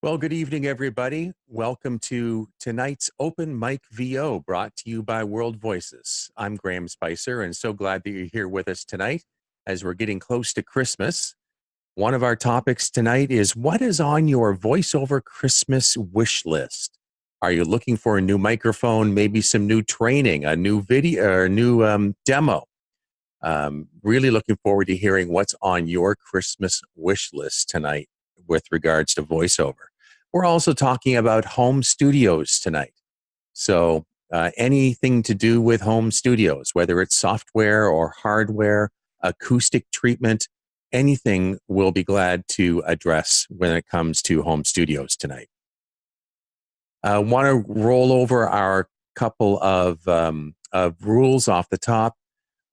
Well, good evening, everybody. Welcome to tonight's OpenMicVO, brought to you by World Voices. I'm Graham Spicer, and so glad that you're here with us tonight as we're getting close to Christmas. One of our topics tonight is what is on your voiceover Christmas wish list? Are you looking for a new microphone, maybe some new training, a new video, or a new demo? Really looking forward to hearing what's on your Christmas wish list tonight with regards to voiceover. We're also talking about home studios tonight. So anything to do with home studios, whether it's software or hardware, acoustic treatment, anything we'll be glad to address when it comes to home studios tonight. I want to roll over our couple of rules off the top.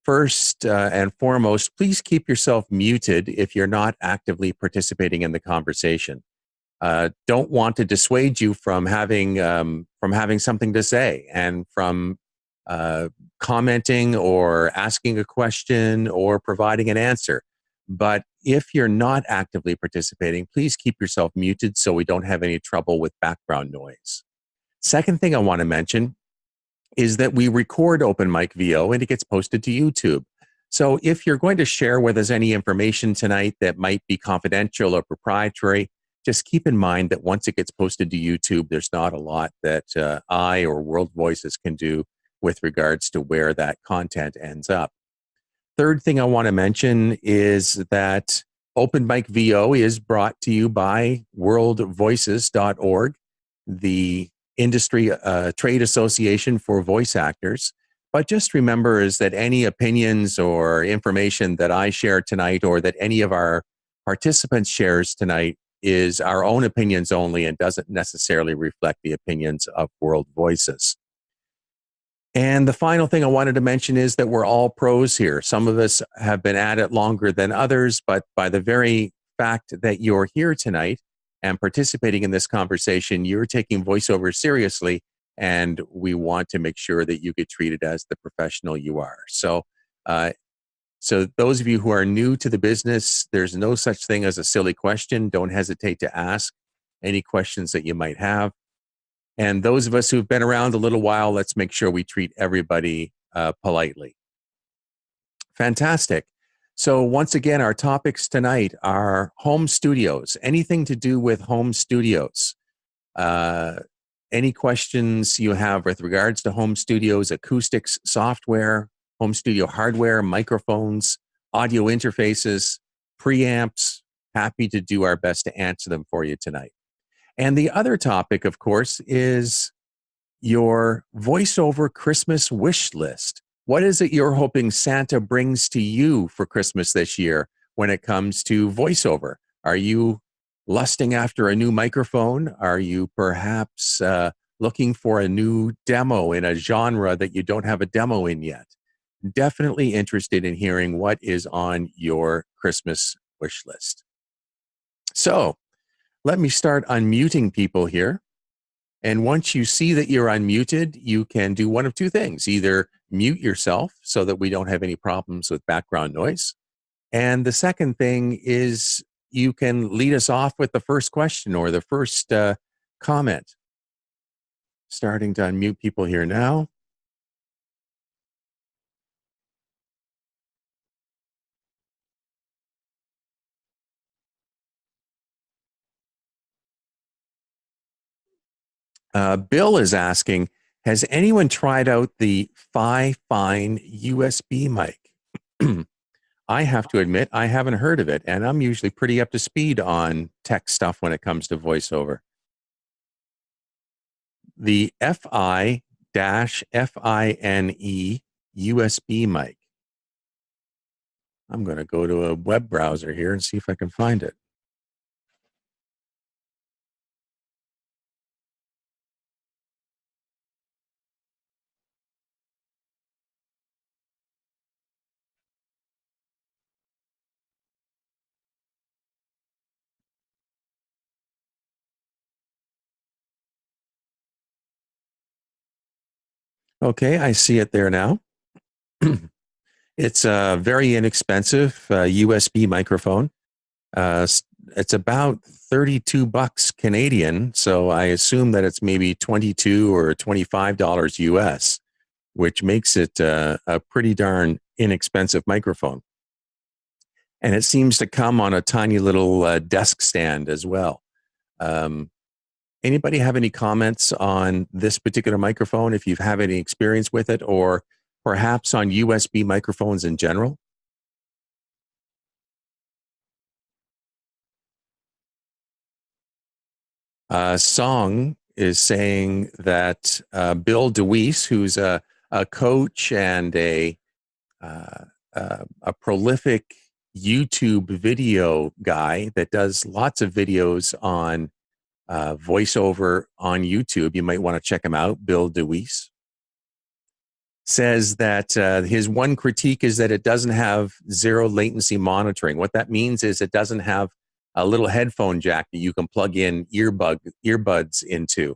First and foremost, please keep yourself muted if you're not actively participating in the conversation. Don't want to dissuade you from having something to say and from commenting or asking a question or providing an answer. But if you're not actively participating, please keep yourself muted so we don't have any trouble with background noise. Second thing I want to mention is that we record OpenMicVO and it gets posted to YouTube. So if you're going to share with us any information tonight that might be confidential or proprietary, just keep in mind that once it gets posted to YouTube, there's not a lot that I or World Voices can do with regards to where that content ends up. Third thing I want to mention is that OpenMicVO is brought to you by worldvoices.org, the industry trade association for voice actors. But just remember is that any opinions or information that I share tonight or that any of our participants shares tonight is our own opinions only and doesn't necessarily reflect the opinions of World Voices. And the final thing I wanted to mention is that we're all pros here. Some of us have been at it longer than others, but by the very fact that you're here tonight and participating in this conversation, you're taking voiceover seriously, and we want to make sure that you get treated as the professional you are. So those of you who are new to the business, there's no such thing as a silly question. Don't hesitate to ask any questions that you might have. And those of us who've been around a little while, let's make sure we treat everybody politely. Fantastic. So once again, our topics tonight are home studios, anything to do with home studios. Any questions you have with regards to home studios, acoustics, software, home studio hardware, microphones, audio interfaces, preamps, happy to do our best to answer them for you tonight. And the other topic, of course, is your voiceover Christmas wish list. What is it you're hoping Santa brings to you for Christmas this year when it comes to voiceover? Are you lusting after a new microphone? Are you perhaps looking for a new demo in a genre that you don't have a demo in yet? Definitely interested in hearing what is on your Christmas wish list. So let me start unmuting people here. And once you see that you're unmuted, you can do one of two things. Either mute yourself so that we don't have any problems with background noise. And the second thing is you can lead us off with the first question or the first comment. Starting to unmute people here now. Bill is asking, has anyone tried out the Fine USB mic? I have to admit, I haven't heard of it, and I'm usually pretty up to speed on tech stuff when it comes to voiceover. The FI-FINE USB mic. I'm going to go to a web browser here and see if I can find it. Okay, I see it there now. It's a very inexpensive USB microphone. about 32 bucks Canadian. So I assume that it's maybe 22 or $25 US, which makes it a pretty darn inexpensive microphone. And it seems to come on a tiny little desk stand as well. Anybody have any comments on this particular microphone, if you've had any experience with it, or perhaps on USB microphones in general? Song is saying that Bill DeWeese, who's a coach and a prolific YouTube video guy that does lots of videos on voiceover on YouTube. You might want to check him out. Bill DeWeese says that his one critique is that it doesn't have zero latency monitoring. What that means is it doesn't have a little headphone jack that you can plug in earbuds into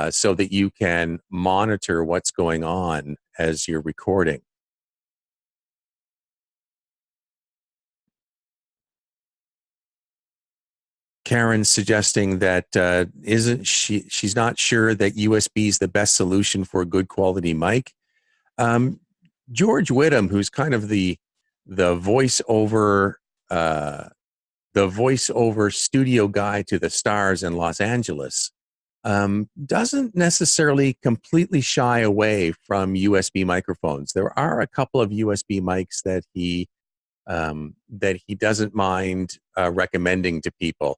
so that you can monitor what's going on as you're recording. Karen's suggesting that she's not sure that USB is the best solution for a good quality mic. George Whittam, who's kind of the voiceover studio guy to the stars in Los Angeles, doesn't necessarily completely shy away from USB microphones. There are a couple of USB mics that he doesn't mind recommending to people.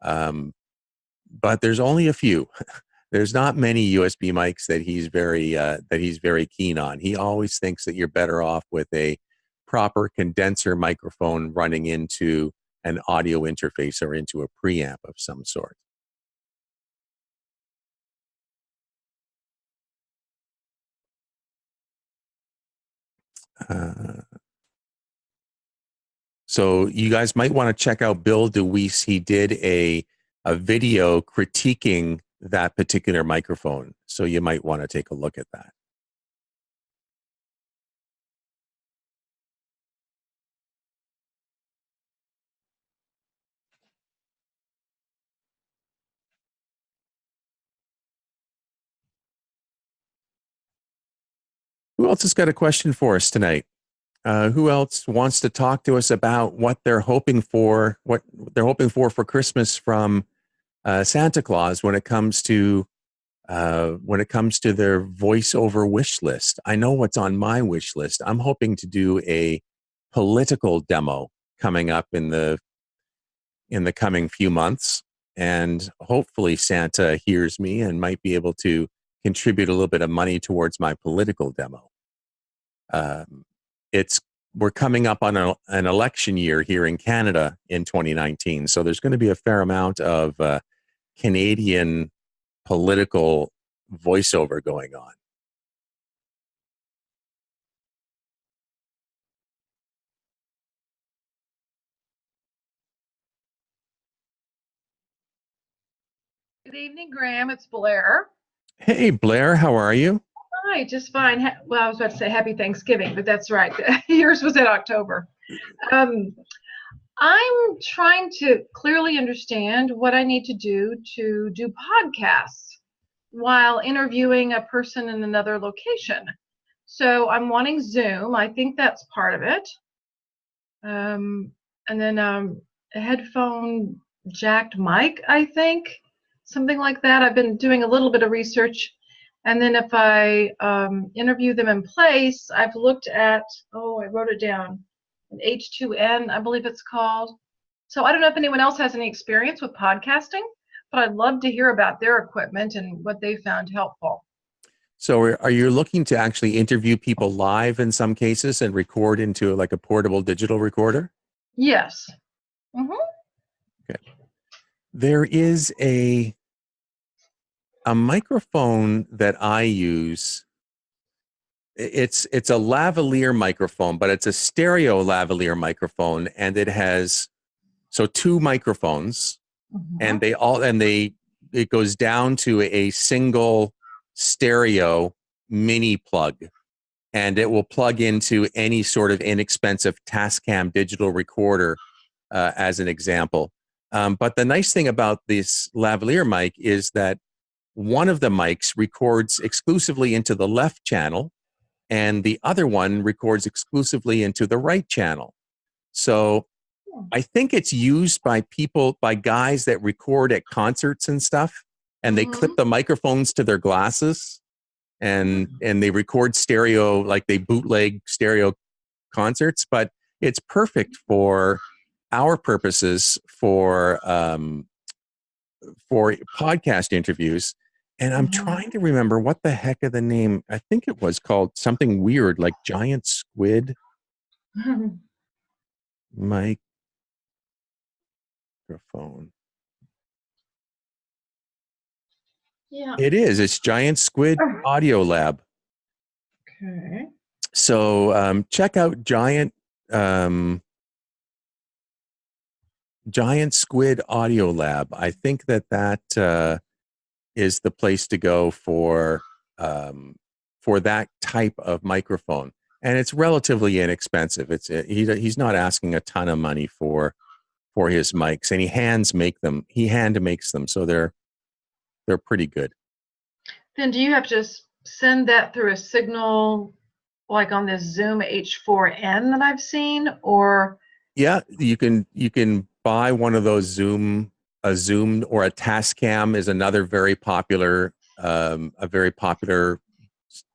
But there's only a few. There's not many USB mics that he's very keen on. He always thinks that you're better off with a proper condenser microphone running into an audio interface or into a preamp of some sort. So you guys might want to check out Bill DeWeese. He did a video critiquing that particular microphone. So you might want to take a look at that. Who else has got a question for us tonight? Who else wants to talk to us about what they're hoping for Christmas from Santa Claus when it comes to their voiceover wish list? I know what's on my wish list. I'm hoping to do a political demo coming up in the coming few months, and hopefully Santa hears me and might be able to contribute a little bit of money towards my political demo. We're coming up on an election year here in Canada in 2019, so there's going to be a fair amount of Canadian political voiceover going on. Good evening, Graham. It's Blair. Hey, Blair, how are you? Hi, just fine. Well, I was about to say Happy Thanksgiving, but that's right. Yours was in October. I'm trying to clearly understand what I need to do podcasts while interviewing a person in another location. So I'm wanting Zoom. I think that's part of it. And then a headphone jacked mic, I think. Something like that. I've been doing a little bit of research. And then if I interview them in place, I've looked at, I wrote it down, an H2N, I believe it's called. So I don't know if anyone else has any experience with podcasting, but I'd love to hear about their equipment and what they found helpful. So are you looking to actually interview people live in some cases and record into like a portable digital recorder? Yes. Mm-hmm. Okay. There is a microphone that I use. It's a lavalier microphone, but it's a stereo lavalier microphone, and it has two microphones, and it goes down to a single stereo mini plug, and it will plug into any sort of inexpensive Tascam digital recorder, as an example. But the nice thing about this lavalier mic is that one of the mics records exclusively into the left channel, and the other one records exclusively into the right channel. So I think it's used by guys that record at concerts and stuff, and they clip the microphones to their glasses, and they record stereo, like they bootleg stereo concerts. But it's perfect for our purposes for podcast interviews. And I'm trying to remember what the heck of the name. I think it was called something weird, like Giant Squid Microphone. Yeah. It is. It's Giant Squid Audio Lab. Okay. So check out Giant Squid Audio Lab. I think that is the place to go for that type of microphone, and it's relatively inexpensive. He's not asking a ton of money for his mics, and he hand makes them, so they're pretty good. Then do you have to send that through a signal, like on this Zoom H4n that I've seen, or? Yeah, you can buy one of those a Zoom or a Tascam is another very popular,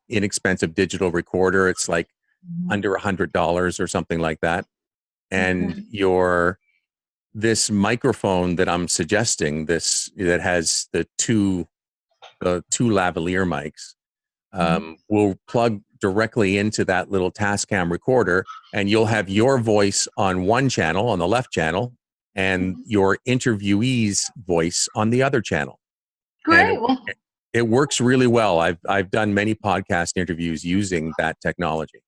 inexpensive digital recorder. It's like under $100 or something like that. And this microphone that I'm suggesting, that has the two lavalier mics, will plug directly into that little Tascam recorder, and you'll have your voice on one channel, on the left channel, and your interviewee's voice on the other channel. Great. And it works really well. I've done many podcast interviews using that technology.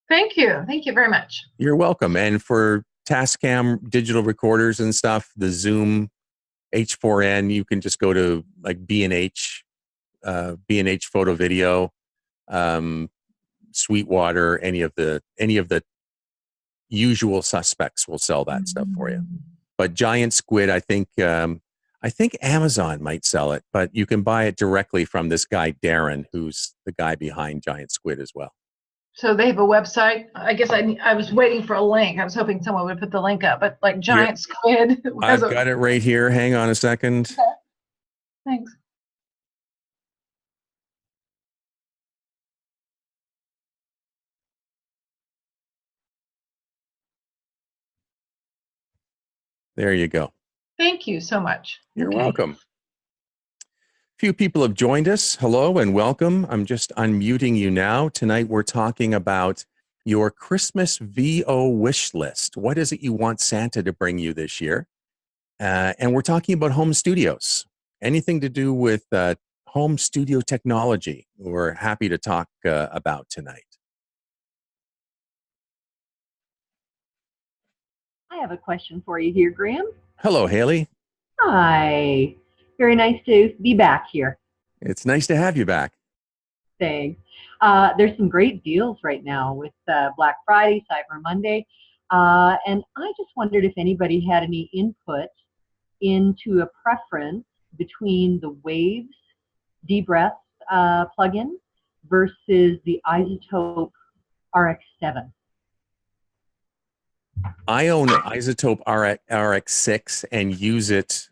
Thank you. Thank you very much. You're welcome. And for Tascam digital recorders and stuff, the Zoom H4n, you can just go to like B&H Photo Video, Sweetwater, any of the usual suspects will sell that stuff for you. But Giant Squid, I think Amazon might sell it, but you can buy it directly from this guy Darren, who's the guy behind Giant Squid as well. So they have a website. I guess I was waiting for a link. I was hoping someone would put the link up, but like Giant Squid. I've got it right here. Hang on a second. Okay. Thanks. There you go. Thank you so much. You're welcome. Few people have joined us. Hello and welcome. I'm just unmuting you now. Tonight we're talking about your Christmas VO wish list. What is it you want Santa to bring you this year? And we're talking about home studios. Anything to do with home studio technology, we're happy to talk about tonight. I have a question for you here, Graham. Hello, Haley. Hi. Very nice to be back here. It's nice to have you back. Thanks. There's some great deals right now with Black Friday, Cyber Monday, and I just wondered if anybody had any input into a preference between the Waves DeBreath plugin versus the Izotope RX7. I own an Izotope RX6 and use it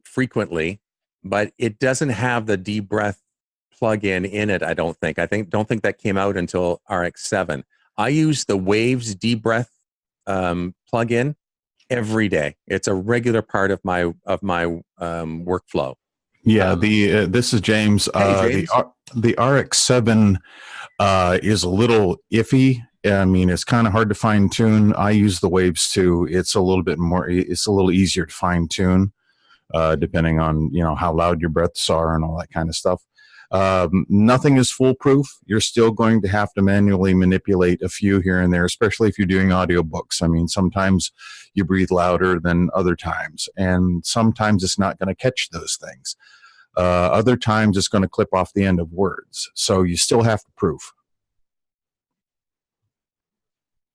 frequently, but it doesn't have the DeBreath plugin in it, I don't think. Don't think that came out until RX7. I use the Waves DeBreath plugin every day. It's a regular part of my workflow. Yeah, this is James. Hey, James. The RX7 is a little iffy. I mean, it's kind of hard to fine tune. I use the Waves too. It's a little easier to fine tune, depending on, how loud your breaths are and all that kind of stuff. Nothing is foolproof. You're still going to have to manually manipulate a few here and there, especially if you're doing audiobooks. I mean, sometimes you breathe louder than other times, and sometimes it's not going to catch those things. Other times it's going to clip off the end of words. So you still have to proof.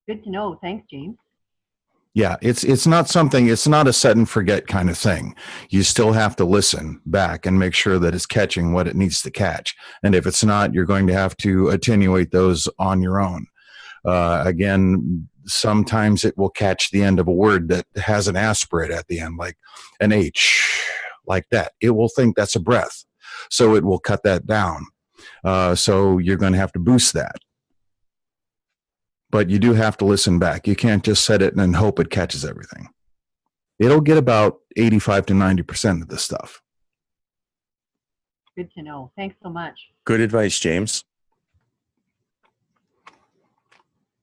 Good to know. Thanks, James. Yeah, it's not something, it's not a set and forget kind of thing. You still have to listen back and make sure that it's catching what it needs to catch. And if it's not, you're going to have to attenuate those on your own. Again, sometimes it will catch the end of a word that has an aspirate at the end, like an H, like that. It will think that's a breath. So it will cut that down. So you're going to have to boost that. But you do have to listen back. You can't just set it and then hope it catches everything. It'll get about 85 to 90% of this stuff. Good to know. Thanks so much. Good advice, James.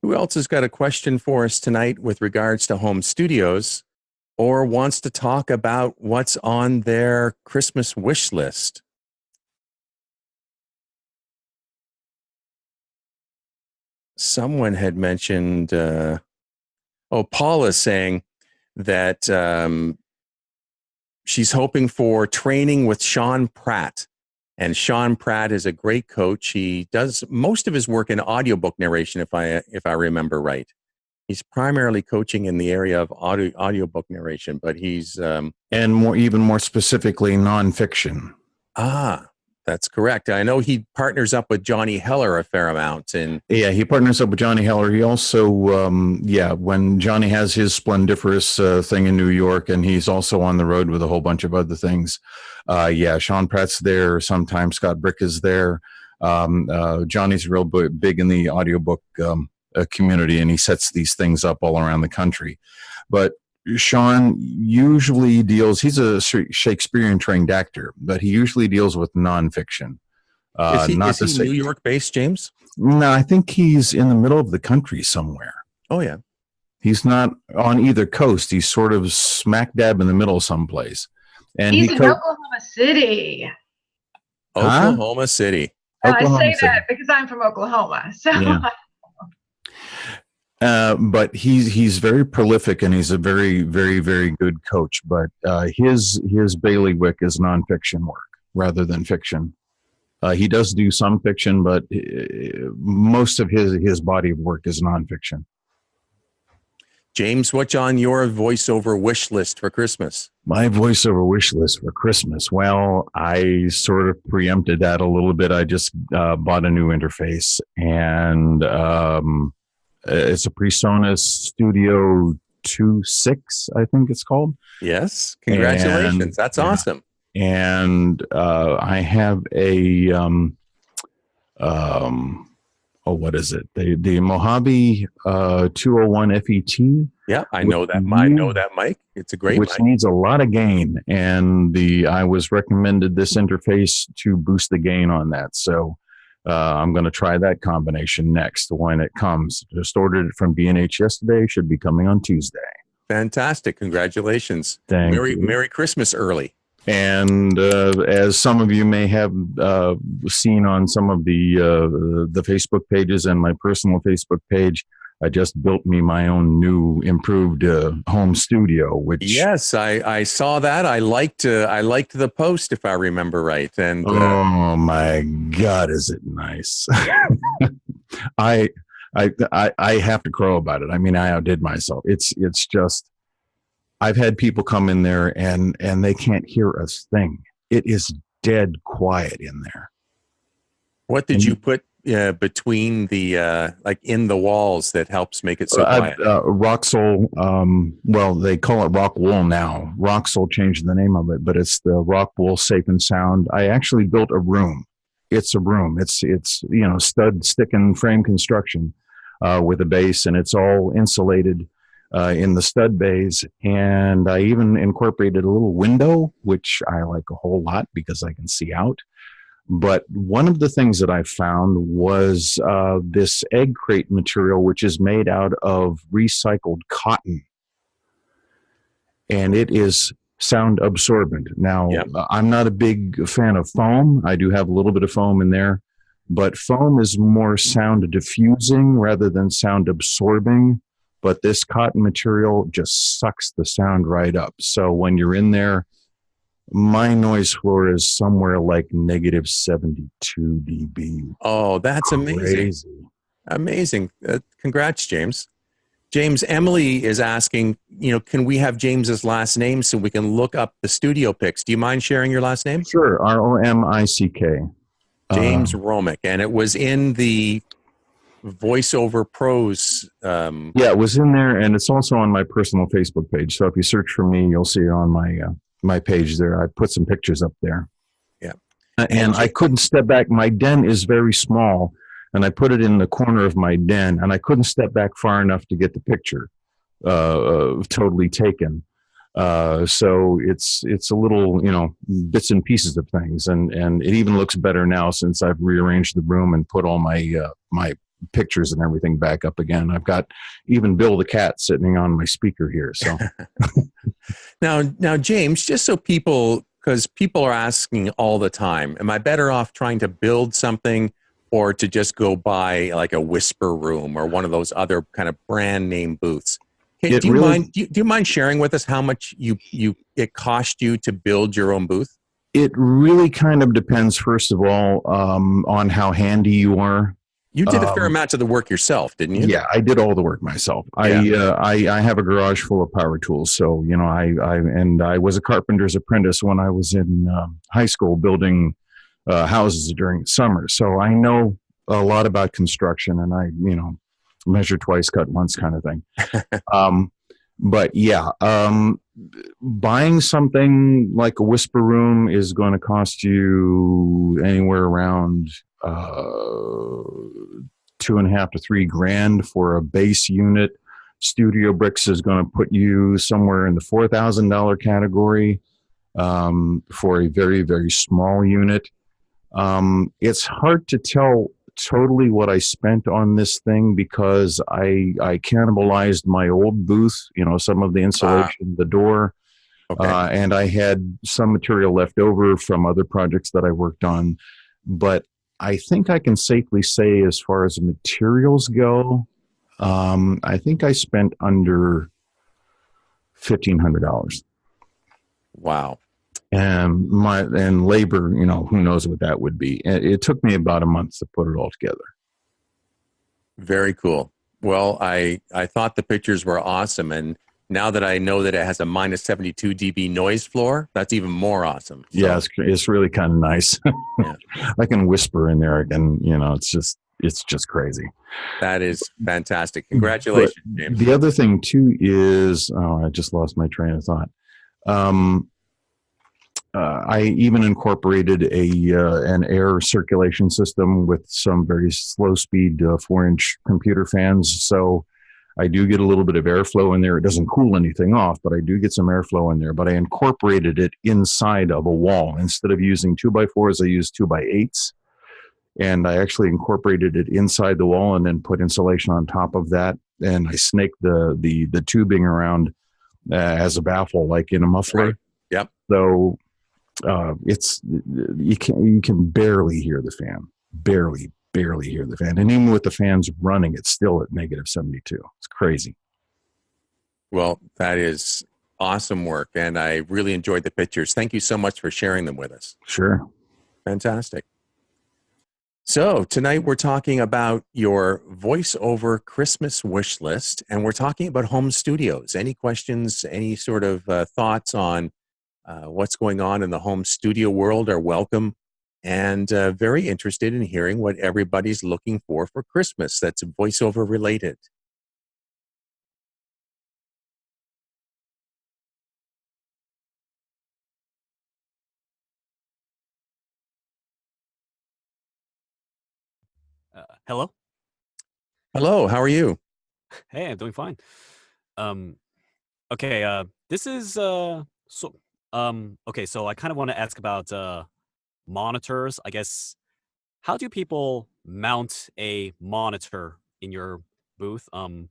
Who else has got a question for us tonight with regards to home studios or wants to talk about what's on their Christmas wish list? Someone had mentioned, Paula's saying that she's hoping for training with Sean Pratt. And Sean Pratt is a great coach. He does most of his work in audiobook narration, if I remember right. He's primarily coaching in the area of audiobook narration, but he's and even more specifically, nonfiction. That's correct. I know he partners up with Johnny Heller a fair amount. And yeah, he partners up with Johnny Heller. He also, when Johnny has his splendiferous thing in New York, and he's also on the road with a whole bunch of other things. Sean Pratt's there. Sometimes Scott Brick is there. Johnny's real big in the audiobook community, and he sets these things up all around the country. But Sean usually deals, he's a Shakespearean trained actor, but he usually deals with nonfiction. Is he New York based, James? No, I think he's in the middle of the country somewhere. Oh, yeah. He's not on either coast. He's sort of smack dab in the middle someplace. And he's in Oklahoma City. Oklahoma City. I say that because I'm from Oklahoma. So. Yeah. But he's very prolific, and he's a very, very, very good coach. But his bailiwick is nonfiction work rather than fiction. He does do some fiction, but most of his body of work is nonfiction. James, what's on your voiceover wish list for Christmas? My voiceover wish list for Christmas. Well, I sort of preempted that a little bit. I just bought a new interface, and it's a PreSonus Studio 2.6, I think it's called. Yes, congratulations! And, that's awesome. And I have a what is it? The Mojave 201 FET. Yeah, I know that. I know that mic. It's a great which mic. Needs a lot of gain, and I was recommended this interface to boost the gain on that. So I'm going to try that combination next when it comes. Just ordered it from B&H yesterday. Should be coming on Tuesday. Fantastic! Congratulations. Thank you. Merry Christmas early. And as some of you may have seen on some of the Facebook pages and my personal Facebook page, I just built me my own new improved home studio. Which yes, I saw that. I liked the post, if I remember right. And oh my God, is it nice? I have to crow about it. I mean, I outdid myself. It's just. I've had people come in there and they can't hear a thing. It is dead quiet in there. What did you put between the in the walls that helps make it so quiet? Roxol. Well, they call it Rock Wool now. Roxol changed the name of it, but it's the Rock Wool Safe and Sound. I actually built a room. It's a room. It's stud, stick, and frame construction with a base, and it's all insulated. In the stud bays, and I even incorporated a little window, which I like a whole lot because I can see out. But one of the things that I found was this egg crate material, which is made out of recycled cotton, and it is sound absorbent. Now, I'm not a big fan of foam. I do have a little bit of foam in there, but foam is more sound diffusing rather than sound absorbing. But this cotton material just sucks the sound right up. So when you're in there, my noise floor is somewhere like negative 72 dB. Oh, that's Crazy. amazing. Amazing. Congrats, James. James, Emily is asking, can we have James's last name so we can look up the studio pics? Do you mind sharing your last name? Sure. Romick. James Romick. And it was in the VoiceOver Pros. Yeah, it was in there, and it's also on my personal Facebook page. So if you search for me, you'll see it on my page there. I put some pictures up there. Yeah. And I couldn't step back. My den is very small, and I put it in the corner of my den, and I couldn't step back far enough to get the picture totally taken. So it's a little, bits and pieces of things, and it even looks better now since I've rearranged the room and put all my my pictures and everything back up again. I've got even Bill the cat sitting on my speaker here. So now, James, just so because people are asking all the time, am I better off trying to build something or to just go buy like a Whisper Room or one of those other kind of brand name booths? Do you mind sharing with us how much it cost you to build your own booth? It really kind of depends, first of all, on how handy you are. You did a fair amount of the work yourself, didn't you? Yeah, I did all the work myself. Yeah. I have a garage full of power tools, so I was a carpenter's apprentice when I was in high school building houses during summer. So I know a lot about construction, and I measure twice, cut once kind of thing. But yeah, buying something like a Whisper Room is going to cost you anywhere around $2.5 to $3 grand for a base unit. Studio Bricks is going to put you somewhere in the $4,000 category for a very, very small unit. It's hard to tell totally what I spent on this thing because I cannibalized my old booth, some of the insulation, the door, and I had some material left over from other projects that I worked on. But I think I can safely say, as far as materials go, I think I spent under $1,500. Wow. And labor, who knows what that would be. It took me about a month to put it all together. Very cool. Well, I thought the pictures were awesome, and now that I know that it has a minus 72 dB noise floor, that's even more awesome. So, yeah, it's really kind of nice. Yeah. I can whisper in there again. It's just crazy. That is fantastic. Congratulations, James. The other thing too is, I just lost my train of thought. I even incorporated an air circulation system with some very slow speed 4-inch computer fans. So I do get a little bit of airflow in there. It doesn't cool anything off, but I do get some airflow in there. But I incorporated it inside of a wall. Instead of using 2x4s, I used 2x8s. And I actually incorporated it inside the wall and then put insulation on top of that. And I snaked the tubing around as a baffle, like in a muffler. Right. Yep. So you can barely hear the fan, barely hear the fan. And even with the fans running, it's still at negative 72. It's crazy. Well, that is awesome work. And I really enjoyed the pictures. Thank you so much for sharing them with us. Sure. Fantastic. So tonight we're talking about your VoiceOver Christmas wish list, and we're talking about home studios. Any questions, any sort of thoughts on what's going on in the home studio world are welcome, and very interested in hearing what everybody's looking for Christmas that's VoiceOver related. Hello. Hello, how are you? Hey, I'm doing fine. Okay. This is okay. So I kind of want to ask about monitors. I guess, how do people mount a monitor in your booth? I'm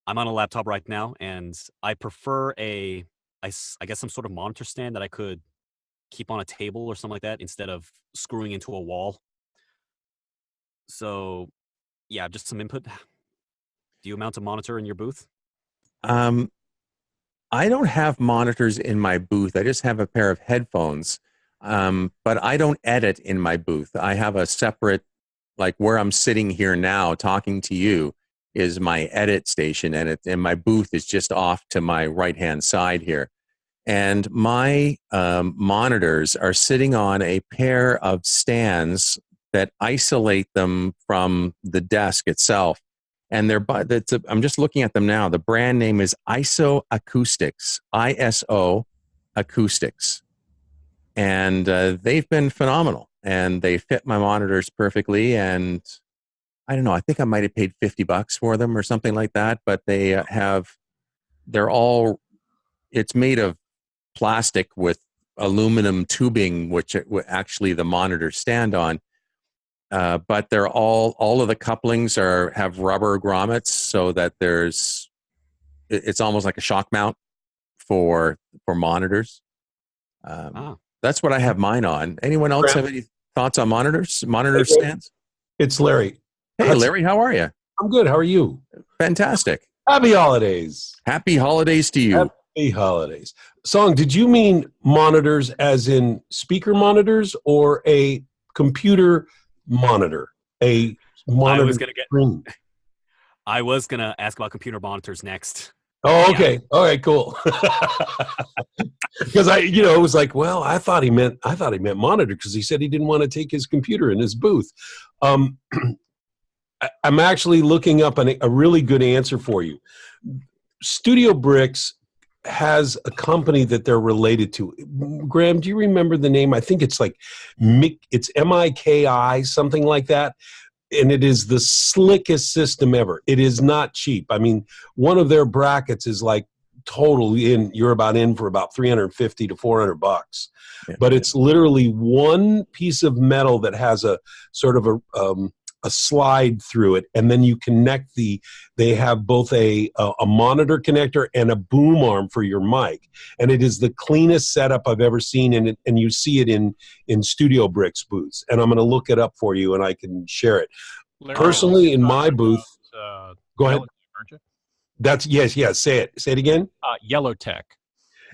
on a laptop right now, and I prefer I guess some sort of monitor stand that I could keep on a table or something like that instead of screwing into a wall. So, yeah, just some input. Do you mount a monitor in your booth? I don't have monitors in my booth. I just have a pair of headphones. But I don't edit in my booth. I have a separate, like where I'm sitting here now talking to you is my edit station, and my booth is just off to my right-hand side here. And my monitors are sitting on a pair of stands that isolate them from the desk itself. And I'm just looking at them now. The brand name is ISO Acoustics, ISO Acoustics. And they've been phenomenal. And they fit my monitors perfectly. And I don't know, I think I might have paid $50 for them or something like that. But it's made of plastic with aluminum tubing, which actually the monitors stand on. But they're all of the couplings have rubber grommets, so that it's almost like a shock mount for monitors. That's what I have mine on. Anyone else have any thoughts on monitors? Monitor stands? It's Larry. Hey, Larry, how are you? I'm good. How are you? Fantastic. Happy holidays. Happy holidays to you. Happy holidays. Song, did you mean monitors as in speaker monitors or a computer monitor? A monitor screen? I was going to ask about computer monitors next. Oh, okay. Yeah. All right, cool. Because it was like, well, I thought he meant monitor, because he said he didn't want to take his computer in his booth. I'm actually looking up a really good answer for you. Studio Bricks has a company that they're related to. Graham, do you remember the name? I think it's like it's MIKI, something like that. And it is the slickest system ever. It is not cheap. I mean, one of their brackets is like you're about in for about $350 to $400. Yeah. But it's literally one piece of metal that has a sort of a slide through it, and then you connect they have both a monitor connector and a boom arm for your mic, and it is the cleanest setup I've ever seen, and you see it in Studio Bricks booths, and I'm going to look it up for you and I can share it. Larry, personally in my booth, go ahead. That's yes, say it again. Yellow Tech,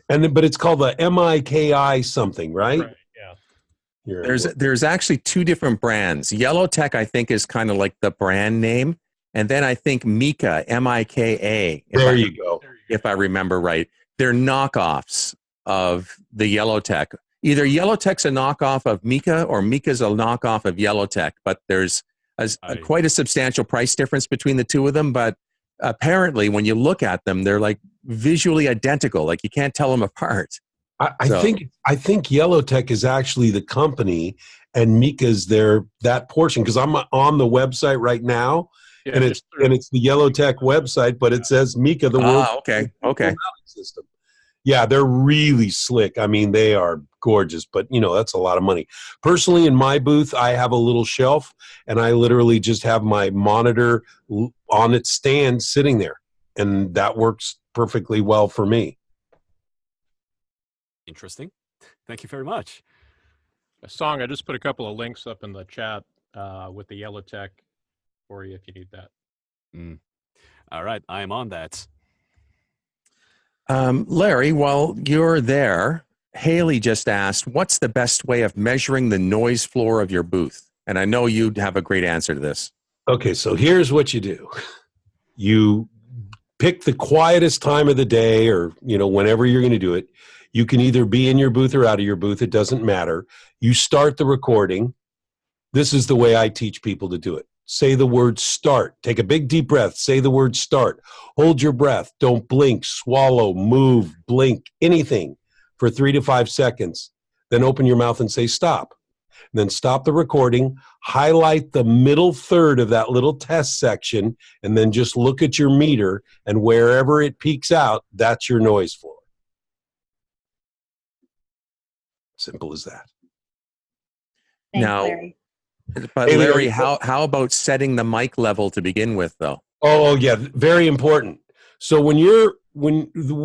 but it's called the MIKI something, right? Right. There's actually two different brands. Yellow Tech, I think, is kind of like the brand name, and then I think Mika, M-I-K-A. There you go. If I remember right, they're knockoffs of the Yellow Tech. Either Yellow Tech's a knockoff of Mika, or Mika's a knockoff of Yellow Tech. But there's quite a substantial price difference between the two of them. But apparently, when you look at them, they're like visually identical. Like you can't tell them apart. I think Yellow Tech is actually the company, and Mika's that portion, because I'm on the website right now, and it's the Yellow Tech website, but it says Mika, the world system. Yeah, they're really slick. I mean, they are gorgeous, but that's a lot of money. Personally, in my booth, I have a little shelf, and I literally just have my monitor on its stand sitting there, and that works perfectly well for me. Interesting. Thank you very much. Song, I just put a couple of links up in the chat with the Yellow Tech for you if you need that. All right, I am on that. Larry, while you're there, Haley just asked, what's the best way of measuring the noise floor of your booth? And I know you'd have a great answer to this. Okay, so here's what you do. You pick the quietest time of the day, or whenever you're going to do it. You can either be in your booth or out of your booth. It doesn't matter. You start the recording. This is the way I teach people to do it. Say the word start. Take a big deep breath. Say the word start. Hold your breath. Don't blink, swallow, move, blink, anything for 3 to 5 seconds. Then open your mouth and say stop. And then stop the recording. Highlight the middle third of that little test section, and then just look at your meter, and wherever it peaks out, that's your noise floor. Simple as that. Thanks, now, Larry. But Larry, how about setting the mic level to begin with, though? Oh yeah, very important. So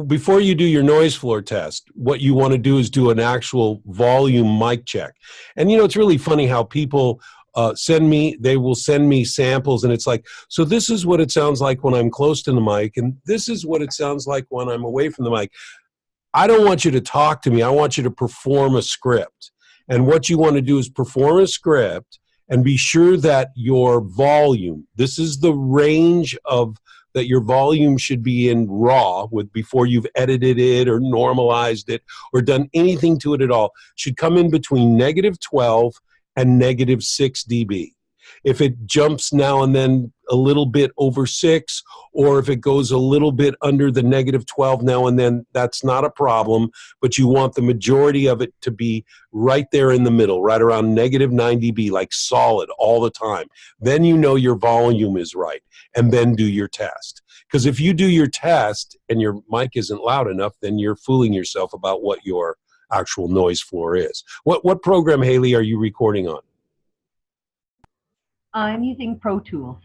before you do your noise floor test, what you want to do is do an actual volume mic check. And it's really funny how people will send me samples, and it's like, so this is what it sounds like when I'm close to the mic, and this is what it sounds like when I'm away from the mic. I don't want you to talk to me. I want you to perform a script. And what you want to do is perform a script and be sure that your volume, this is the range of that your volume should be in raw with before you've edited it or normalized it or done anything to it at all, should come in between -12 and -6 dB. If it jumps now and then a little bit over 6, or if it goes a little bit under the -12 now and then, that's not a problem, but you want the majority of it to be right there in the middle, right around -9 dB, like solid all the time. Then you know your volume is right, and then do your test. Because if you do your test and your mic isn't loud enough, then you're fooling yourself about what your actual noise floor is. What program, Haley, are you recording on? I'm using Pro Tools.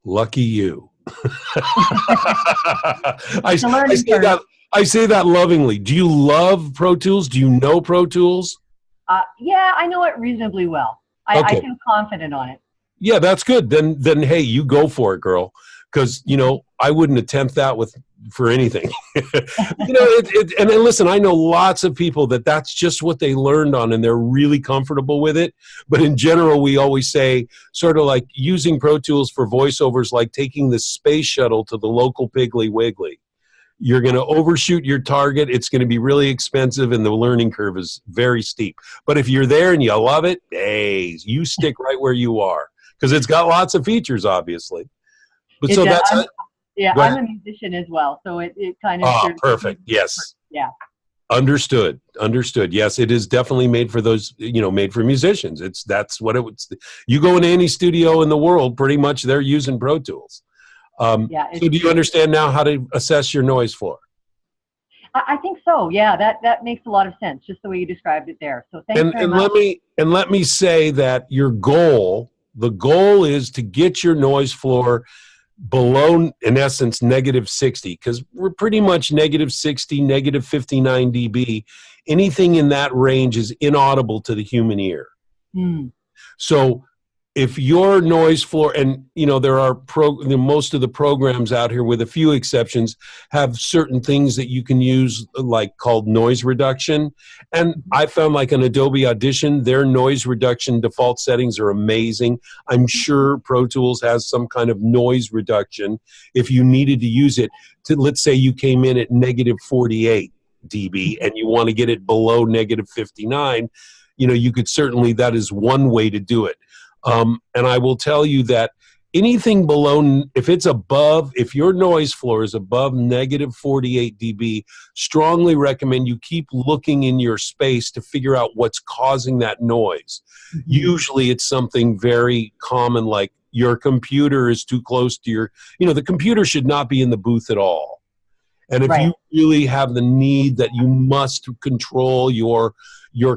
Lucky you. I say that lovingly. Do you love Pro Tools? Do you know Pro Tools? Yeah, I know it reasonably well. I Okay. feel confident on it. Yeah, that's good. Then hey, you go for it, girl. Because I wouldn't attempt that for anything. And then listen, I know lots of people that's just what they learned on, and they're really comfortable with it. But in general, we always say sort of like using Pro Tools for voiceovers, like taking the space shuttle to the local Piggly Wiggly. You're going to overshoot your target. It's going to be really expensive, and the learning curve is very steep. But if you're there and you love it, hey, you stick right where you are, because it's got lots of features, obviously. But so that's it. Yeah, I'm a musician as well, so it kind of. Perfect. Yes. Yeah. Understood. Yes, it is definitely made for those, made for musicians. That's what it would. You go into any studio in the world, pretty much they're using Pro Tools. So do you understand now how to assess your noise floor? I think so. Yeah, that makes a lot of sense, just the way you described it there. So thanks very much. Let me say that the goal is to get your noise floor below, in essence, -60, because we're pretty much -60, -59 dB. Anything in that range is inaudible to the human ear. So if your noise floor, and there are most of the programs out here, with a few exceptions, have certain things that you can use, like called noise reduction. And I found, like an Adobe Audition, their noise reduction default settings are amazing. I'm sure Pro Tools has some kind of noise reduction if you needed to use it. Let's say you came in at -48 dB and you want to get it below -59, you could certainly, that is one way to do it. And I will tell you that anything below, if your noise floor is above -48 dB, strongly recommend you keep looking in your space to figure out what's causing that noise. Usually it's something very common, like your computer is too close to the computer should not be in the booth at all. And if you really have the need that you must control your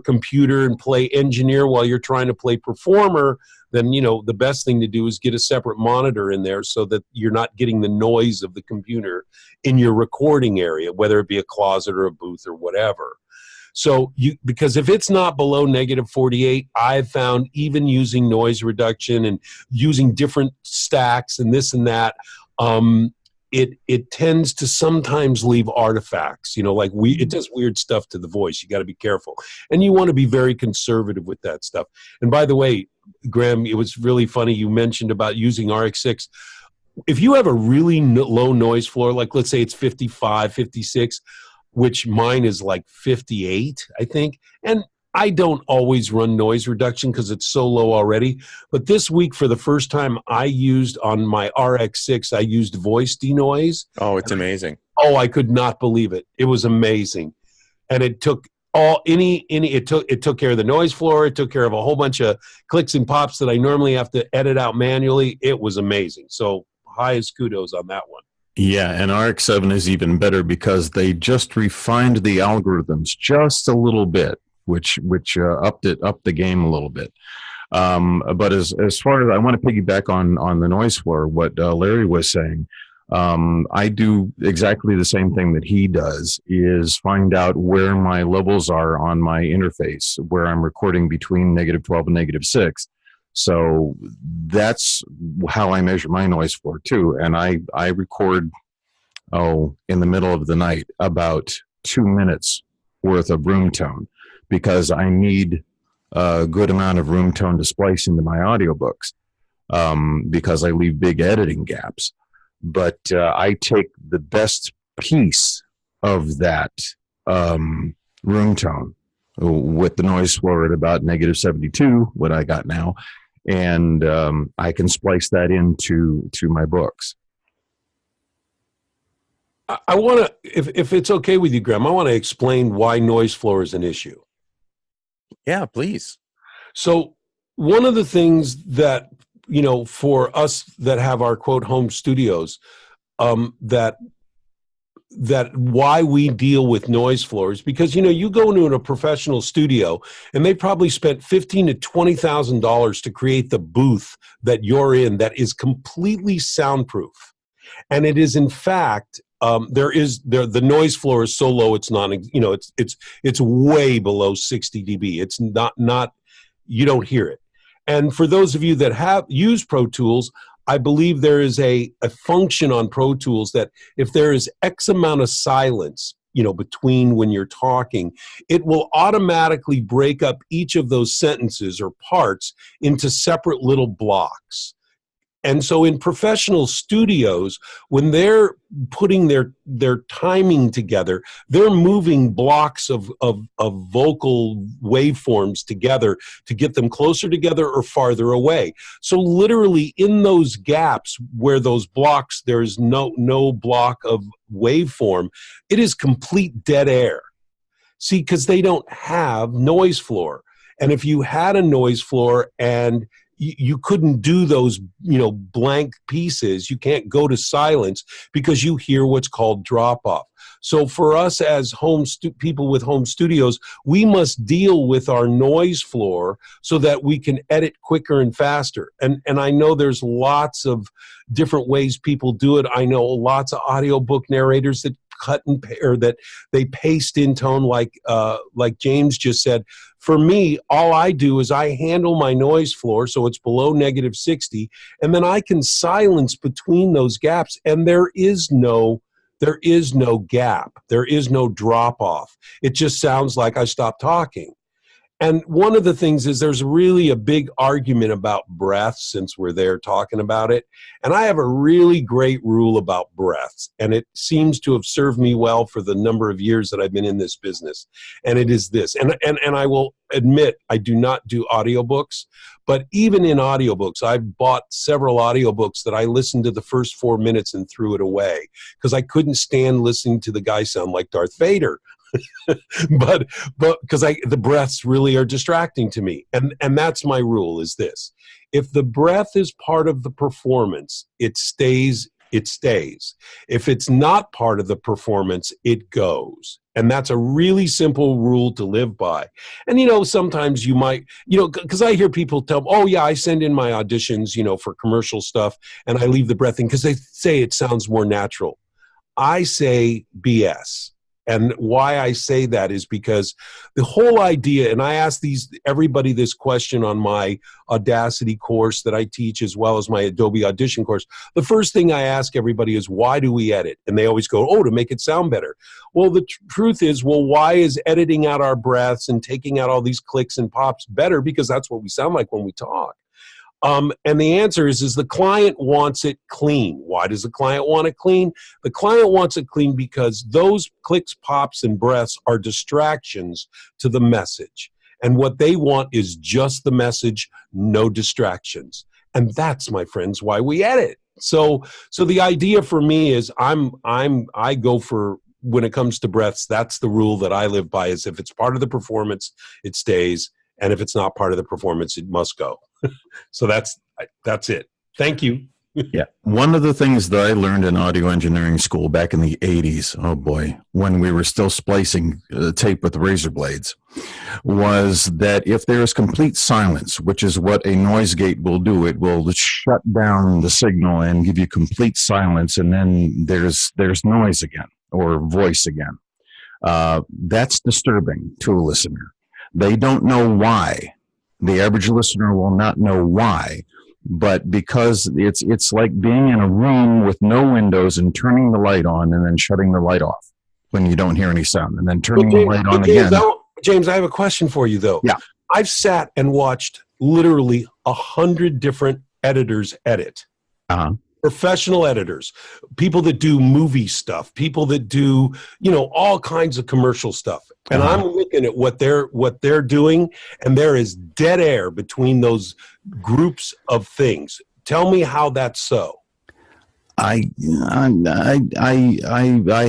computer and play engineer while you're trying to play performer, then the best thing to do is get a separate monitor in there so that you're not getting the noise of the computer in your recording area, whether it be a closet or a booth or whatever. So because if it's not below -48, I've found, even using noise reduction and using different stacks and this and that, it tends to sometimes leave artifacts, it does weird stuff to the voice. You got to be careful. And you want to be very conservative with that stuff. And by the way, Graham, it was really funny you mentioned about using RX6. If you have a really low noise floor, like let's say it's 55, 56, which mine is like 58, I think. And I don't always run noise reduction because it's so low already. But this week, for the first time, I used on my RX6, I used voice denoise. Oh, it's amazing. I could not believe it. It was amazing. And it took it took care of the noise floor. It took care of a whole bunch of clicks and pops that I normally have to edit out manually. It was amazing. So highest kudos on that one. Yeah, and RX7 is even better because they just refined the algorithms just a little bit, which upped the game a little bit. But as far as, I want to piggyback on the noise floor, what Larry was saying, I do exactly the same thing that he does, is find out where my levels are on my interface, where I'm recording between -12 and -6. So that's how I measure my noise floor too. And I record, in the middle of the night, about 2 minutes worth of room tone, because I need a good amount of room tone to splice into my audiobooks because I leave big editing gaps. But I take the best piece of that room tone with the noise floor at about -72, what I got now, and I can splice that into my books. I want to, if it's okay with you, Graham, I want to explain why noise floor is an issue. Yeah, please. So one of the things that, you know, for us that have our quote home studios, that why we deal with noise floors, because, you know, you go into a professional studio and they probably spent $15,000 to $20,000 to create the booth that you're in that is completely soundproof. And it is, in fact, the noise floor is so low it's not, you know, it's way below 60 dB. It's not you don't hear it. And for those of you that have used Pro Tools, I believe there is a function on Pro Tools that if there is X amount of silence, you know, between when you're talking, it will automatically break up each of those sentences or parts into separate little blocks. And so in professional studios, when they're putting their timing together, they're moving blocks of vocal waveforms together to get them closer together or farther away. So literally in those gaps where those blocks, there's no block of waveform, it is complete dead air. See, because they don't have noise floor. And if you had a noise floor and you couldn't do those, you know, blank pieces. You can't go to silence because you hear what's called drop off. So for us as people with home studios, we must deal with our noise floor so that we can edit quicker and faster. And I know there's lots of different ways people do it. I know lots of audiobook narrators that cut and or that they paste in tone like James just said. For me, all I do is I handle my noise floor so it's below -60, and then I can silence between those gaps, and there is no gap. There is no drop off. It just sounds like I stopped talking. And one of the things is there's really a big argument about breaths, since we're there talking about it. And I have a really great rule about breaths, and it seems to have served me well for the number of years that I've been in this business. And it is this. And I will admit, I do not do audiobooks, but even in audiobooks, I've bought several audiobooks that I listened to the first 4 minutes and threw it away because I couldn't stand listening to the guy sound like Darth Vader. but because the breaths really are distracting to me, and that's my rule is this: if the breath is part of the performance, it stays. If it's not part of the performance, it goes. And that's a really simple rule to live by. And, you know, sometimes you might, you know, because I hear people tell, oh, yeah, I send in my auditions, you know, for commercial stuff, and I leave the breath in because they say it sounds more natural. I say BS. And why I say that is because the whole idea, and I ask everybody this question on my Audacity course that I teach as well as my Adobe Audition course. The first thing I ask everybody is, why do we edit? And they always go, oh, to make it sound better. Well, the truth is, well, why is editing out our breaths and taking out all these clicks and pops better? Because that's what we sound like when we talk. And the answer is the client wants it clean. Why does the client want it clean? The client wants it clean because those clicks, pops, and breaths are distractions to the message. And what they want is just the message, no distractions. And that's, my friends, why we edit. So the idea for me is I go for, when it comes to breaths, that's the rule that I live by, is if it's part of the performance, it stays. And if it's not part of the performance, it must go. So that's it. Thank you. Yeah. One of the things that I learned in audio engineering school back in the 80s, oh boy, when we were still splicing tape with razor blades, was that if there is complete silence, which is what a noise gate will do, it will shut down the signal and give you complete silence, and then there's noise again, or voice again. That's disturbing to a listener. They don't know why. The average listener will not know why, but because it's like being in a room with no windows and turning the light on and then shutting the light off when you don't hear any sound, and then turning the light on again. James, I have a question for you, though. Yeah. I've sat and watched literally 100 different editors edit. Uh-huh. Professional editors, people that do movie stuff, people that do, all kinds of commercial stuff. And I'm looking at what they're doing, and there is dead air between those groups of things. Tell me how that's so. I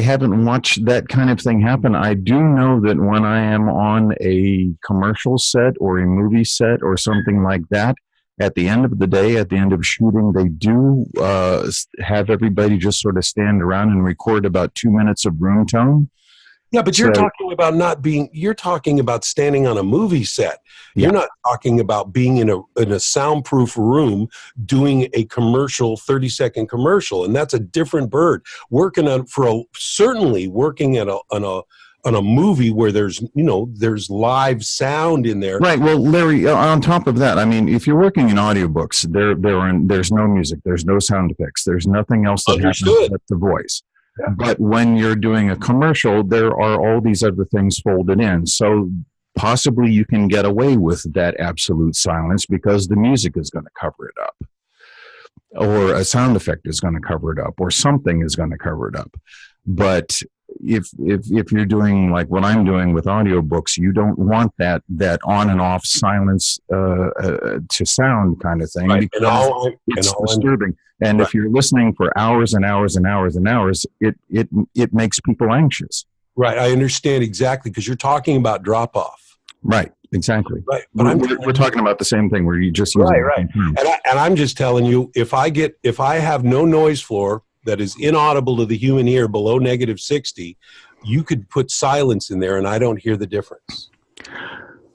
haven't watched that kind of thing happen. I do know that when I am on a commercial set or a movie set or something like that, at the end of the day, at the end of shooting, they do have everybody just sort of stand around and record about 2 minutes of room tone. Yeah, but you're talking about you're talking about standing on a movie set. Yeah. You're not talking about being in a soundproof room doing a commercial, 30-second commercial. And that's a different bird. Certainly working on a movie where there's live sound in there. Right. Well, Larry, on top of that, I mean, if you're working in audiobooks, there's no music, there's no sound effects, there's nothing else that happens except the voice. Yeah. But when you're doing a commercial, there are all these other things folded in. So possibly you can get away with that absolute silence because the music is going to cover it up, or a sound effect is going to cover it up, or something is going to cover it up. But if you're doing like what I'm doing with audiobooks, you don't want that on and off silence to sound kind of thing, right. Because it's disturbing. And if you're listening for hours and hours and hours and hours, it makes people anxious. Right, I understand exactly, because you're talking about drop off. Right, exactly. Right, but we're talking about the same thing where you just use right. And I'm just telling you, if I have no noise floor that is inaudible to the human ear below -60, you could put silence in there and I don't hear the difference.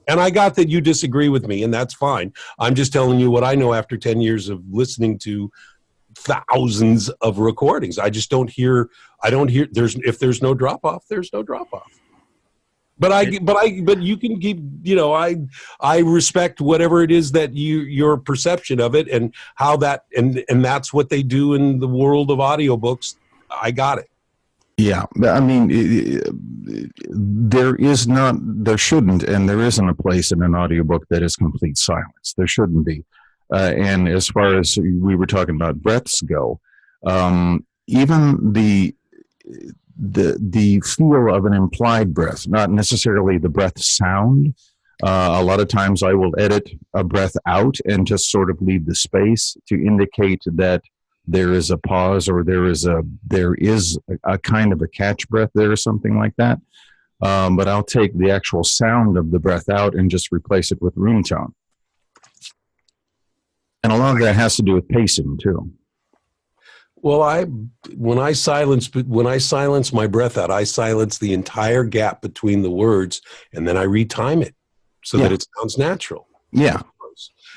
And I got that you disagree with me, and that's fine. I'm just telling you what I know after 10 years of listening to thousands of recordings. I don't hear if there's no drop off, there's no drop off. But you can keep, I respect whatever it is that your perception of it and how that, and that's what they do in the world of audiobooks. I got it. Yeah. I mean, there shouldn't, and there isn't a place in an audiobook that is complete silence. There shouldn't be. And as far as we were talking about breaths go, even the feel of an implied breath, not necessarily the breath sound. A lot of times I will edit a breath out and just sort of leave the space to indicate that there is a pause, or there is a kind of a catch breath there or something like that. But I'll take the actual sound of the breath out and just replace it with room tone. And a lot of that has to do with pacing too. Well, when I silence my breath out, I silence the entire gap between the words, and then I retime it so that it sounds natural. Yeah.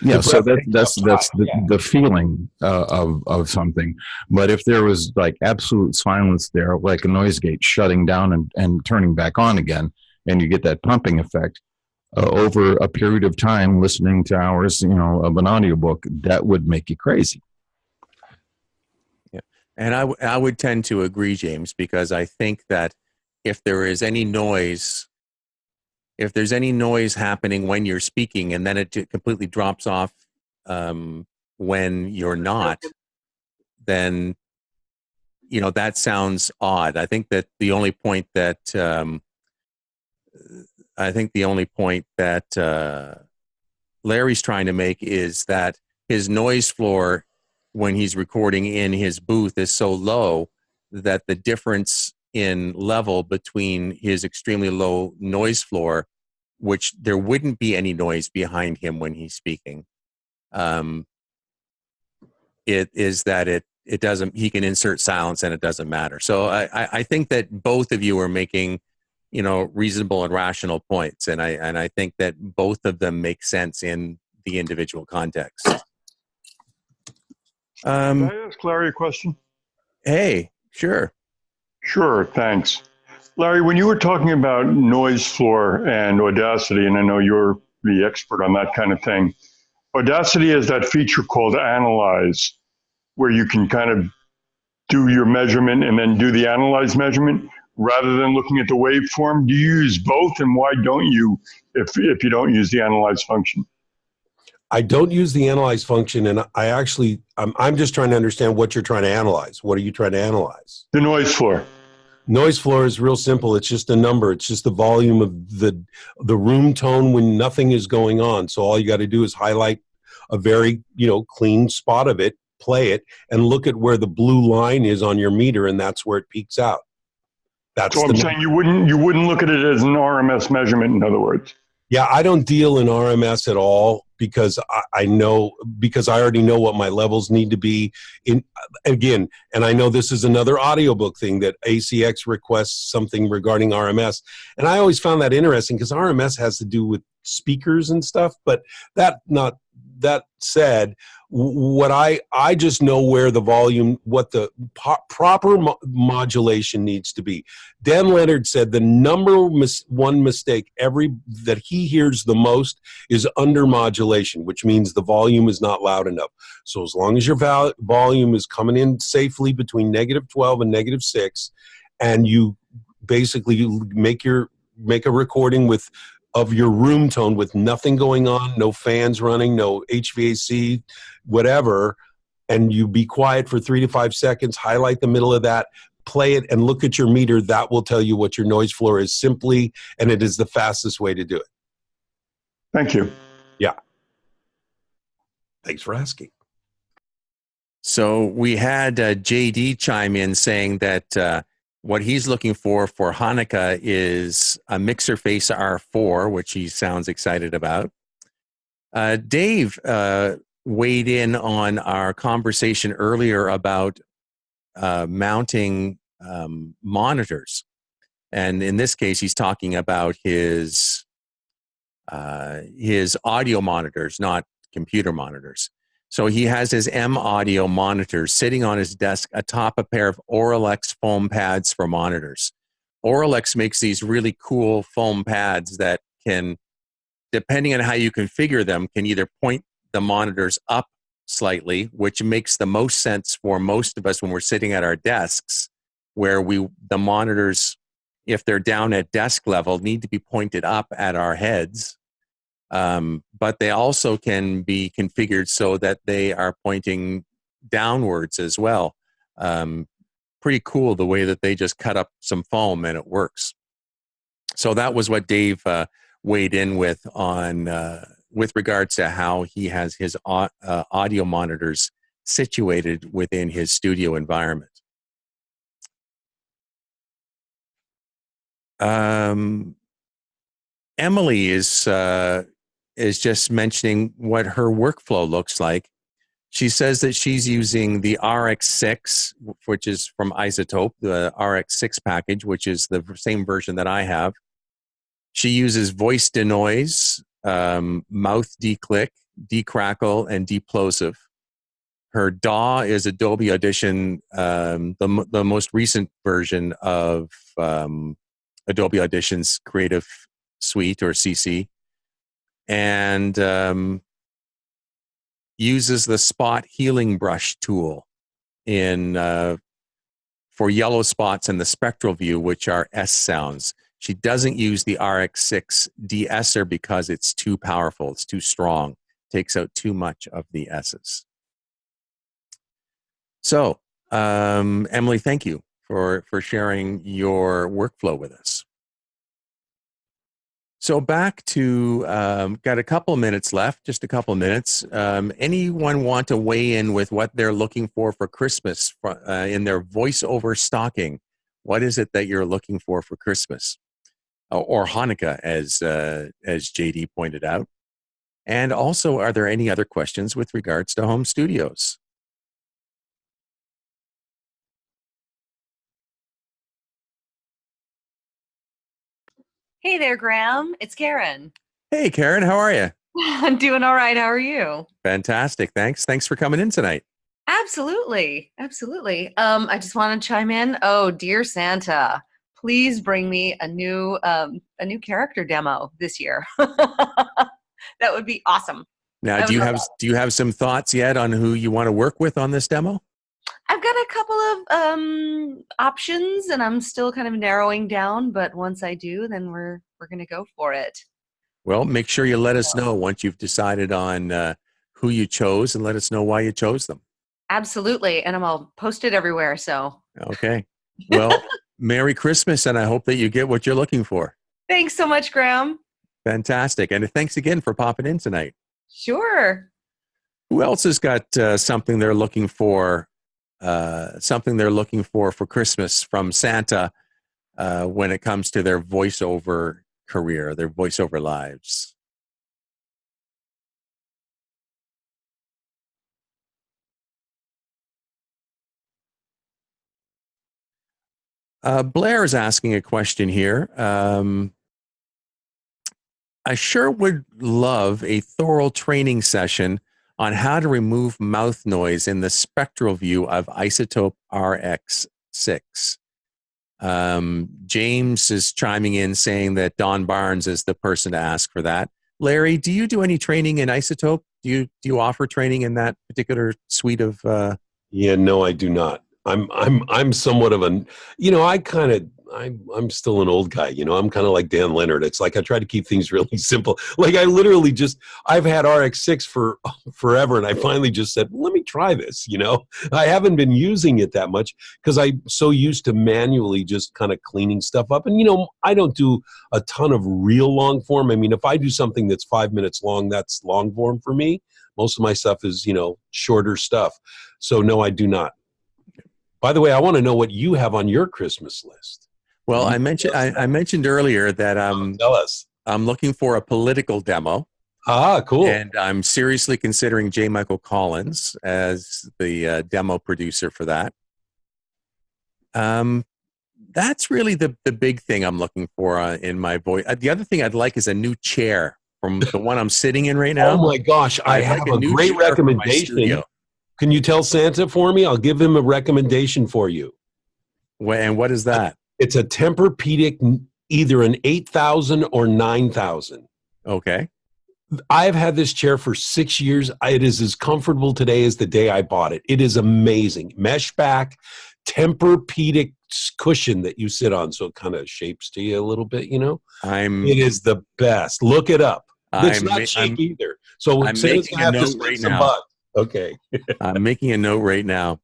Yeah, so that's the feeling of something. But if there was like absolute silence there, like a noise gate shutting down and turning back on again, and you get that pumping effect over a period of time, listening to hours, of an audiobook, that would make you crazy. Yeah, and I would tend to agree, James, because I think that if there's any noise happening when you're speaking and then it completely drops off when you're not, then, that sounds odd. I think that the only point that Larry's trying to make is that his noise floor when he's recording in his booth is so low that the difference in level between his extremely low noise floor, which there wouldn't be any noise behind him when he's speaking, it is that it doesn't, he can insert silence and it doesn't matter. So I think that both of you are making, reasonable and rational points. And I think that both of them make sense in the individual context. Can I ask Larry a question? Hey, sure. Sure, thanks. Larry, when you were talking about noise floor and Audacity, and I know you're the expert on that kind of thing, Audacity has that feature called Analyze, where you can kind of do your measurement and then do the analyze measurement rather than looking at the waveform. Do you use both, and why don't you if you don't use the analyze function? I don't use the analyze function, and I'm just trying to understand what you're trying to analyze. What are you trying to analyze? The noise floor. Noise floor is real simple. It's just a number. It's just the volume of the room tone when nothing is going on. So all you got to do is highlight a very, clean spot of it, play it, and look at where the blue line is on your meter, and that's where it peaks out. So I'm saying you wouldn't look at it as an RMS measurement, in other words. Yeah, I don't deal in RMS at all because I already know what my levels need to be in. Again, and I know this is another audiobook thing that ACX requests something regarding RMS, and I always found that interesting because RMS has to do with speakers and stuff. But that said, what I just know where the volume, what the proper modulation needs to be. Dan Leonard said the number one mistake that he hears the most is under modulation, which means the volume is not loud enough. So as long as your volume is coming in safely between -12 and -6, and you basically make a recording of your room tone with nothing going on, no fans running, no HVAC, whatever, and you be quiet for 3 to 5 seconds, highlight the middle of that, play it, and look at your meter. That will tell you what your noise floor is simply, and it is the fastest way to do it. Thank you. Yeah. Thanks for asking. So we had JD chime in saying that what he's looking for Hanukkah is a Mixer Face R4, which he sounds excited about. Dave weighed in on our conversation earlier about mounting monitors. And in this case, he's talking about his audio monitors, not computer monitors. So he has his M Audio monitors sitting on his desk atop a pair of Auralex foam pads for monitors. Auralex makes these really cool foam pads that can, depending on how you configure them, can either point the monitors up slightly, which makes the most sense for most of us when we're sitting at our desks, where the monitors, if they're down at desk level, need to be pointed up at our heads. But they also can be configured so that they are pointing downwards as well. Pretty cool the way that they just cut up some foam and it works. So that was what Dave weighed in with on with regards to how he has his audio monitors situated within his studio environment. Emily is just mentioning what her workflow looks like. She says that she's using the RX6, which is from Izotope, the RX6 package, which is the same version that I have. She uses voice denoise, mouth declick, decrackle, and deplosive. Her DAW is Adobe Audition, the most recent version of Adobe Audition's Creative Suite, or CC, and uses the Spot Healing Brush tool for yellow spots in the spectral view, which are S sounds. She doesn't use the RX6 de-esser because it's too powerful, it's too strong, takes out too much of the S's. So, Emily, thank you for sharing your workflow with us. So back to, got a couple of minutes left, just a couple of minutes. Anyone want to weigh in with what they're looking for Christmas in their voiceover stocking? What is it that you're looking for Christmas? Or Hanukkah, as JD pointed out. And also, are there any other questions with regards to home studios? Hey there, Graham. It's Karen. Hey, Karen, how are you? I'm doing all right. How are you? Fantastic. Thanks for coming in tonight. Absolutely. Absolutely. I just want to chime in. Oh, dear Santa, please bring me a new character demo this year. That would be awesome. Now, do you have some thoughts yet on who you want to work with on this demo? I've got a couple of options, and I'm still kind of narrowing down. But once I do, then we're going to go for it. Well, make sure you let us know once you've decided on who you chose, and let us know why you chose them. Absolutely. And I'll post it everywhere. So Okay. Well, Merry Christmas, and I hope that you get what you're looking for. thanks so much, Graham. Fantastic. And thanks again for popping in tonight. Sure. Who else has got something they're looking for? Something they're looking for Christmas from Santa when it comes to their voiceover career, their voiceover lives. Blair is asking a question here. I sure would love a thorough training session on how to remove mouth noise in the spectral view of Izotope RX6. James is chiming in saying that Don Barnes is the person to ask for that. Larry, do you do any training in Izotope? Do you offer training in that particular suite of? Yeah, no, I do not. I'm somewhat of an, I'm still an old guy, I'm kind of like Dan Leonard. It's like I try to keep things really simple. Like I've had RX6 for forever, and I finally just said, let me try this, I haven't been using it that much because I'm so used to manually just kind of cleaning stuff up. And, I don't do a ton of real long form. I mean, if I do something that's 5 minutes long, that's long form for me. Most of my stuff is, shorter stuff. So no, I do not. By the way, I want to know what you have on your Christmas list. Well, I mentioned earlier that tell us. I'm looking for a political demo. Ah, cool. And I'm seriously considering J. Michael Collins as the demo producer for that. That's really the big thing I'm looking for in my voice. The other thing I'd like is a new chair from the one I'm sitting in right now. Oh my gosh, I have a great recommendation. Can you tell Santa for me? I'll give him a recommendation for you. And what is that? It's a Tempur-Pedic, either an 8,000 or 9,000. Okay. I've had this chair for 6 years. It is as comfortable today as the day I bought it. It is amazing. Mesh back, Tempur-Pedic cushion that you sit on, so it kind of shapes to you a little bit, It is the best. Look it up. It's not cheap either. So I'm making a note right now. Okay. I'm making a note right now.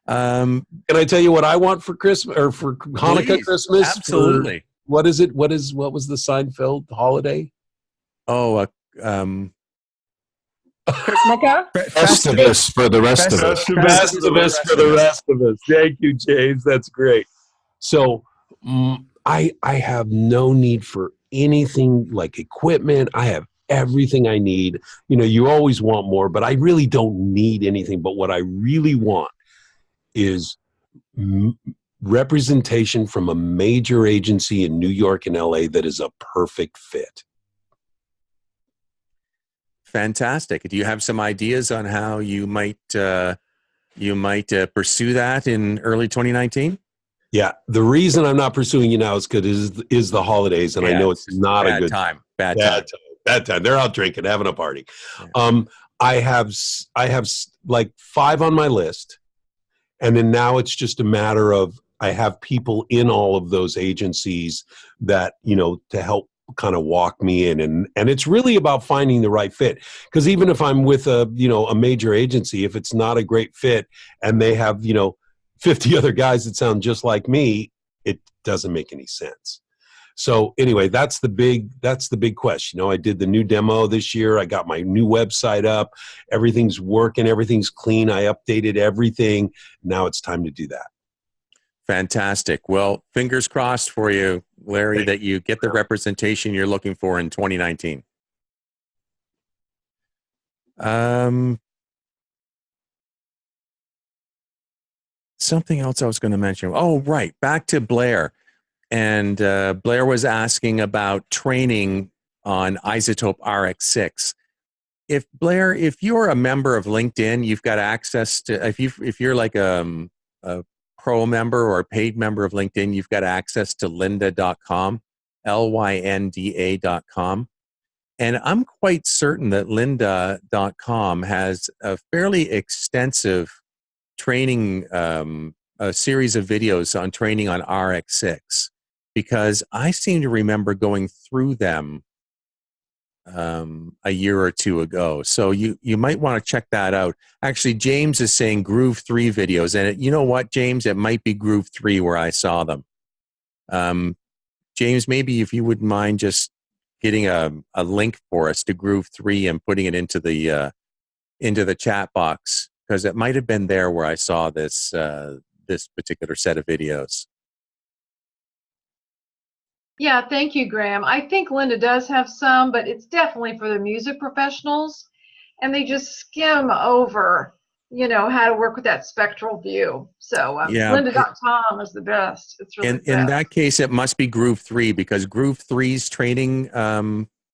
Can I tell you what I want for Christmas or for Hanukkah, please, Christmas? Absolutely. What is it? What was the Seinfeld holiday? Oh, Festivus for the rest of us. Festivus for the rest of us. Thank you, James. That's great. So I have no need for anything like equipment. I have everything I need. You always want more, but I really don't need anything. But what I really want is representation from a major agency in New York and LA that is a perfect fit. Fantastic. Do you have some ideas on how you might pursue that in early 2019? Yeah, the reason I'm not pursuing you now is because is the holidays, and I know it's not a good time. Bad time. They're out drinking, having a party. Yeah. I have like 5 on my list, and then now it's just a matter of I have people in all of those agencies that to help kind of walk me in, and it's really about finding the right fit. Because even if I'm with a major agency, if it's not a great fit and they have 50 other guys that sound just like me, it doesn't make any sense. So anyway, that's the big question. I did the new demo this year. I got my new website up. Everything's working. Everything's clean. I updated everything. Now it's time to do that. Fantastic. Well, fingers crossed for you, Larry, that you get the representation you're looking for in 2019. Something else I was going to mention. Oh, right. Back to Blair. And Blair was asking about training on Izotope RX6. Blair, if you're a member of LinkedIn, you've got access to, if you're like a pro member or a paid member of LinkedIn, you've got access to lynda.com, lynda.com. And I'm quite certain that lynda.com has a fairly extensive training, a series of videos on training on RX6, because I seem to remember going through them a year or two ago. So you might want to check that out. Actually, James is saying Groove 3 videos. And you know what, James? It might be Groove 3 where I saw them. James, maybe if you wouldn't mind just getting a link for us to Groove 3 and putting it into the chat box, because it might have been there where I saw this this particular set of videos. Yeah, thank you, Graham. I think Linda does have some, but it's definitely for the music professionals, and they just skim over, how to work with that spectral view. So Yeah, Linda.com is the best. It's really the best. In that case, it must be Groove 3, because Groove 3's training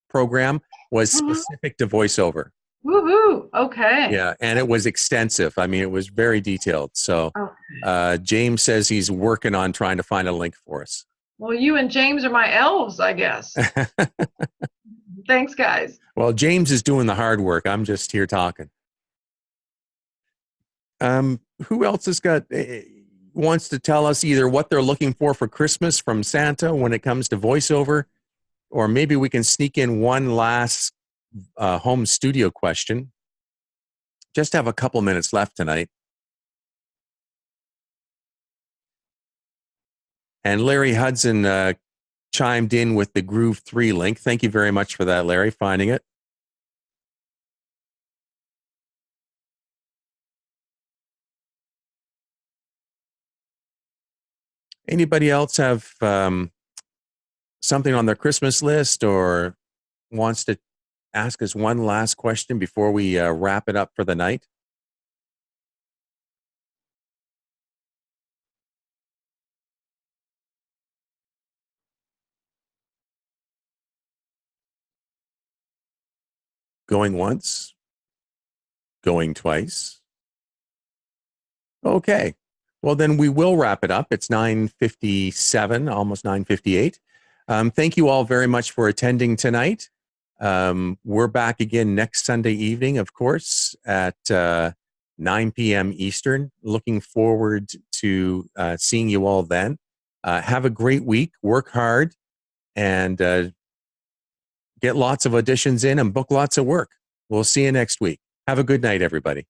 program was specific to voiceover. Woohoo! Okay. Yeah, and it was extensive. I mean, it was very detailed. So James says he's working on trying to find a link for us. Well, you and James are my elves, I guess. Thanks, guys. Well, James is doing the hard work. I'm just here talking. Who else has wants to tell us either what they're looking for Christmas from Santa when it comes to voiceover, or maybe we can sneak in one last home studio question. Just have a couple minutes left tonight. And Larry Hudson chimed in with the Groove 3 link. Thank you very much for that, Larry, finding it. Anybody else have something on their Christmas list or wants to ask us one last question before we wrap it up for the night? Going once? Going twice? Okay. Well, then we will wrap it up. It's 9:57, almost 9:58. Thank you all very much for attending tonight. We're back again next Sunday evening, of course, at 9 p.m. Eastern. Looking forward to seeing you all then. Have a great week. Work hard and get lots of auditions in and book lots of work. We'll see you next week. Have a good night, everybody.